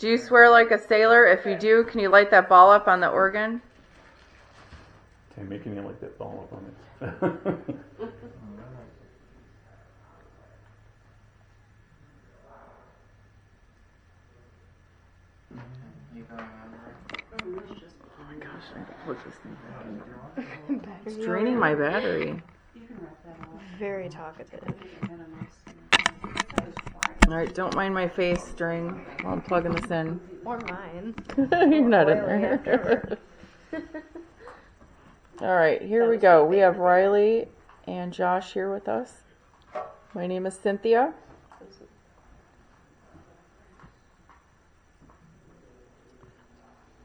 Do you swear like a sailor? If you do, can you light that ball up on the organ? Okay, making it like that ball up on it. Oh my gosh, I gotta plug this thing back in. It's draining my battery. Very talkative. Alright, don't mind my face during while I'm plugging this in. Or mine. You're not in Boiling there. afterward. Alright, here we go. We have Riley and Josh here with us. My name is Cynthia.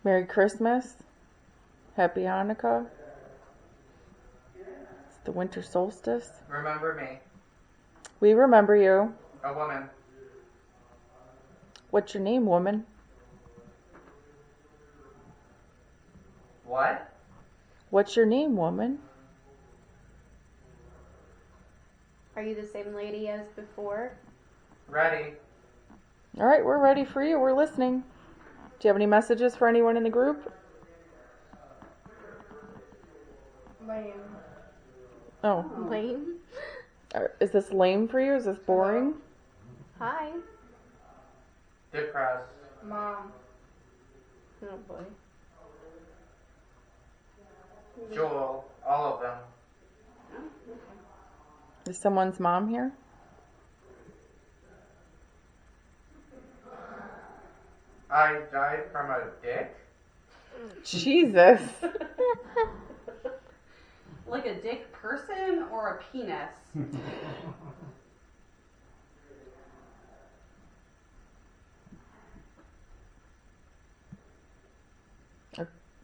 Merry Christmas. Happy Hanukkah. It's the winter solstice. Remember me. We remember you. A woman. What's your name, woman? What? What's your name, woman? Are you the same lady as before? Ready. Alright, we're ready for you. We're listening. Do you have any messages for anyone in the group? Lame. Oh. Lame. Is this lame for you? Is this boring? Hi. Depressed. Mom. Oh boy. Joel. All of them. Is someone's mom here? I died from a dick. Jesus. Like a dick person or a penis?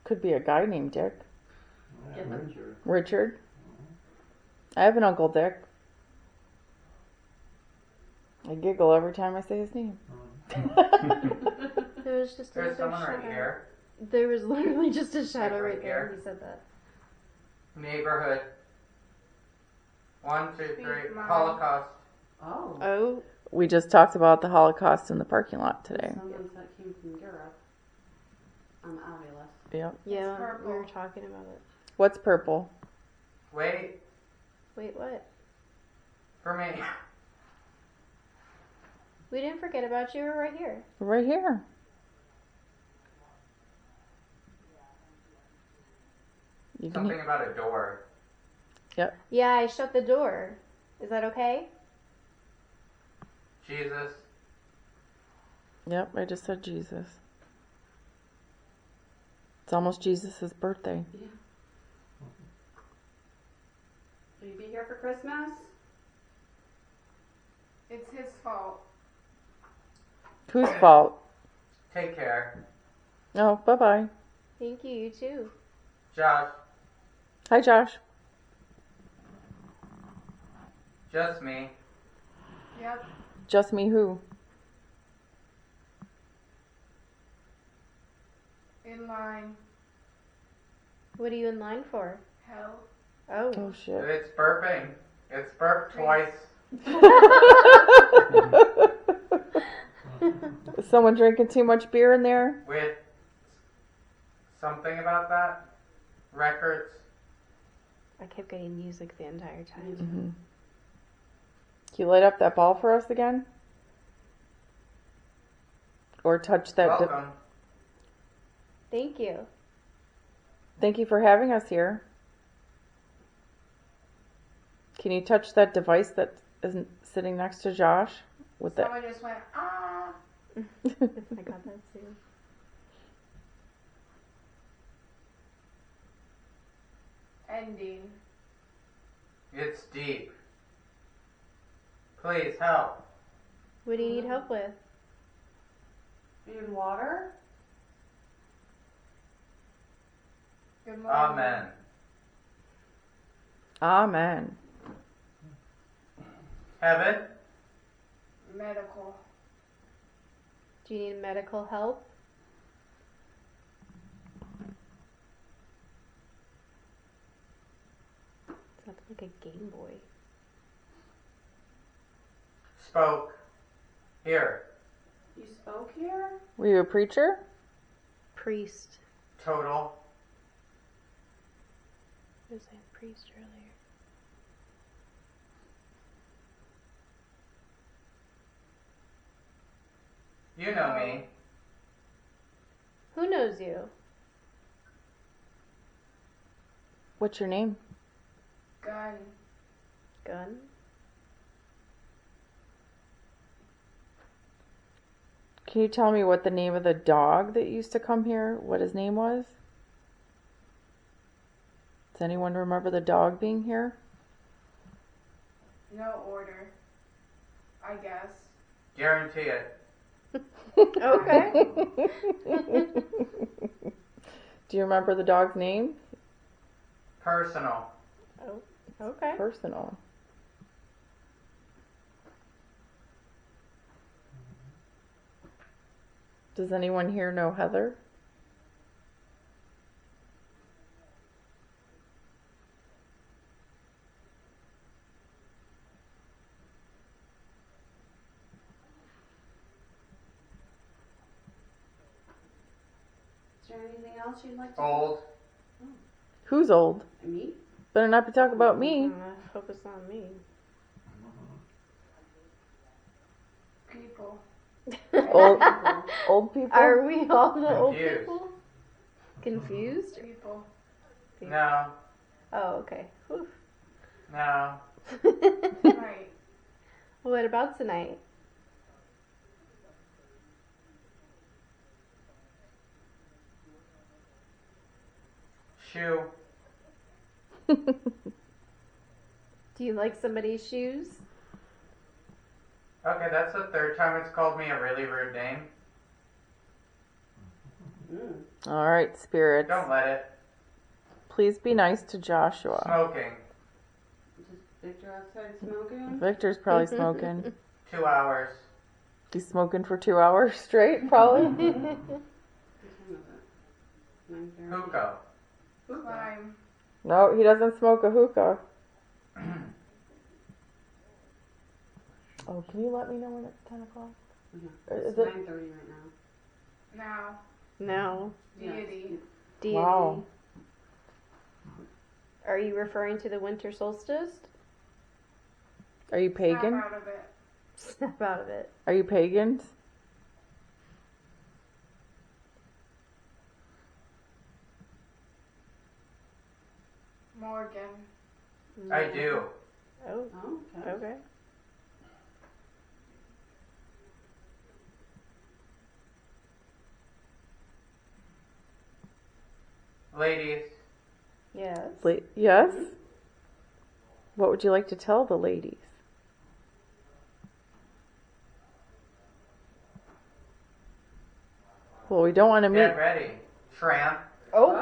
Could be a guy named Dick. Get them. Richard. I have an Uncle Dick. I giggle every time I say his name. There was just There's another someone right shadow. here. There was literally just a shadow Right right there. here. He said that. Neighborhood. 1, 2, 3. Speak mine. Holocaust. Oh. Oh. We just talked about the Holocaust in the parking lot today. Someone that came from Europe. I'm obvious. Yep. Yeah, purple. we were talking about it. What's purple? Wait. Wait, what? For me. We didn't forget about you. We're right here. Right here. You can Something about a door. Yep. Yeah, I shut the door. Is that okay? Jesus. Yep, I just said Jesus. It's almost Jesus' birthday. Yeah. Will you be here for Christmas? It's his fault. Whose fault? Take care. Oh, bye-bye. Thank you. You too. Josh. Hi, Josh. Just me. Yep. Just me who? In line. What are you in line for? Hell. Oh. Oh, shit. It's burping. It's burped twice. Is someone drinking too much beer in there? With something about that. Records. I kept getting music the entire time. Mm-hmm. Can you light up that ball for us again? Or touch that... Welcome. Thank you. Thank you for having us here. Can you touch that device that isn't sitting next to Josh? With that? Someone just went, ah. I got that too. Ending. It's deep. Please help. What do you need help with? You need water? Good morning. Amen. Amen. Heaven. Medical. Do you need medical help? Sounds like a Game Boy. Spoke. Here. You spoke here? Were you a preacher? Priest. Total. I was saying priest earlier. You know me. Who knows you? What's your name? Gun. Gun? Can you tell me what the name of the dog that used to come here, what his name was? Does anyone remember the dog being here? No order. I guess. Guarantee it. Okay. Do you remember the dog's name? Personal. Okay. Personal. Does anyone here know Heather? Is there anything else you'd like to Old. Who's old? Me? Better not be talking about me. I hope it's not me. People. Old people? Are we all the old Confused. people? Confused? People. No. Oh, okay. Whew. No. Right. What about tonight? Shoe. Do you like somebody's shoes? Okay, that's the third time it's called me a really rude name. All right, spirits. Don't let it. Please be nice to Joshua. Smoking. Just Victor outside smoking? Victor's probably smoking. 2 hours. He's smoking for 2 hours straight, probably. What time is it? 9:30. Hookah. Climb. No, he doesn't smoke a hookah. Oh, can you let me know when it's 10 o'clock? Mhm. Is It's it? 9:30 right now. Now. No. Deity. Deity. Wow. Are you referring to the winter solstice? Are you pagan? Snap out of it. Snap out of it. Are you pagans? Morgan. I do. Oh, Oh, okay. okay. Ladies. Yes. Yes? What would you like to tell the ladies? Well, we don't want to meet. Get ready. Tramp. Oh.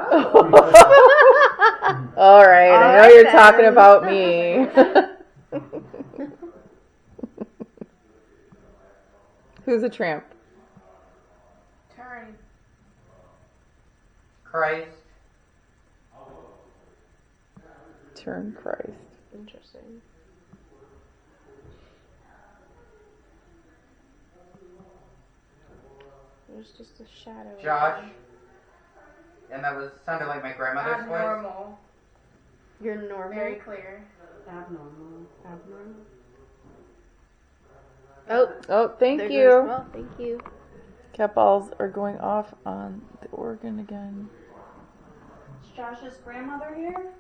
All right, I know right you're then. talking about me. Who's a tramp? Turn. Christ. Turn Christ. Interesting. There's just a shadow. Josh. And that was sounded like my grandmother's voice. Abnormal. You're normal. Very clear. Abnormal. Abnormal. Oh, Oh, thank there you. goes- well, thank you. Cat balls are going off on the organ again. Is Josh's grandmother here?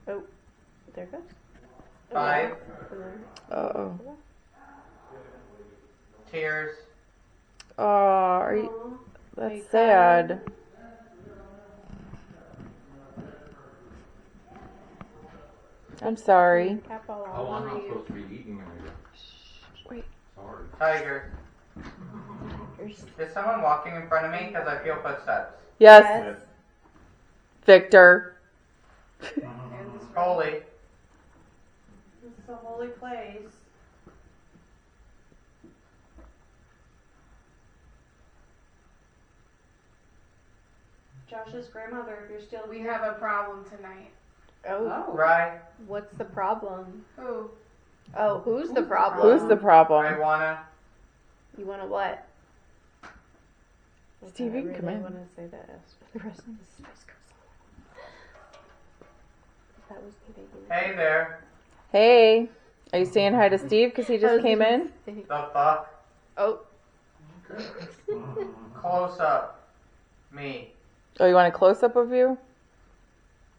Oh, there it goes. 5. And then- Uh-oh. Tears. Oh, are you? Aw. Are you That's sad. I'm sorry. Cat ball on. Oh, I'm not supposed to be eating anything. Wait. Sorry. Tiger. Is someone walking in front of me? Because I feel footsteps. Yes, Yes. Victor. Holy. This is a holy place. Josh's grandmother, if you're still We here. have a problem tonight. Oh, Oh. Right. what's the problem? Who? Oh, who's the problem? Who's the I problem? wanna. You want to what? Steve, you can come in. I want to say that for the rest of this space goes on. That was me making it. Hey there. Hey, are you saying hi to Steve because he just came in? The fuck? Oh. Close up. Me. Oh, you want a close up of you?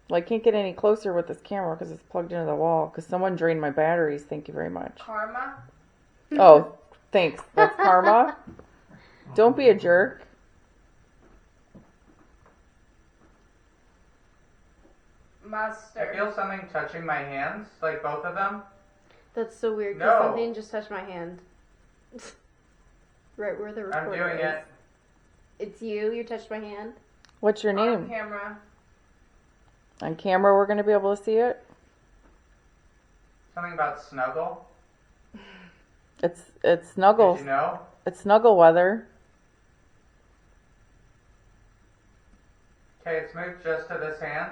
Well, I can't get any closer with this camera because it's plugged into the wall. Because someone drained my batteries. Thank you very much. Karma. Oh, thanks. That's karma. Don't be a jerk. I Mustard. feel something touching my hands, like both of them. That's so weird because No. something just touched my hand. Right where the I'm recorder doing is. it. It's you? You touched my hand? What's your On name? camera. On camera, we're going to be able to see it. Something about snuggle. It's snuggle. Did you know? It's snuggle weather. Okay, it's moved just to this hand.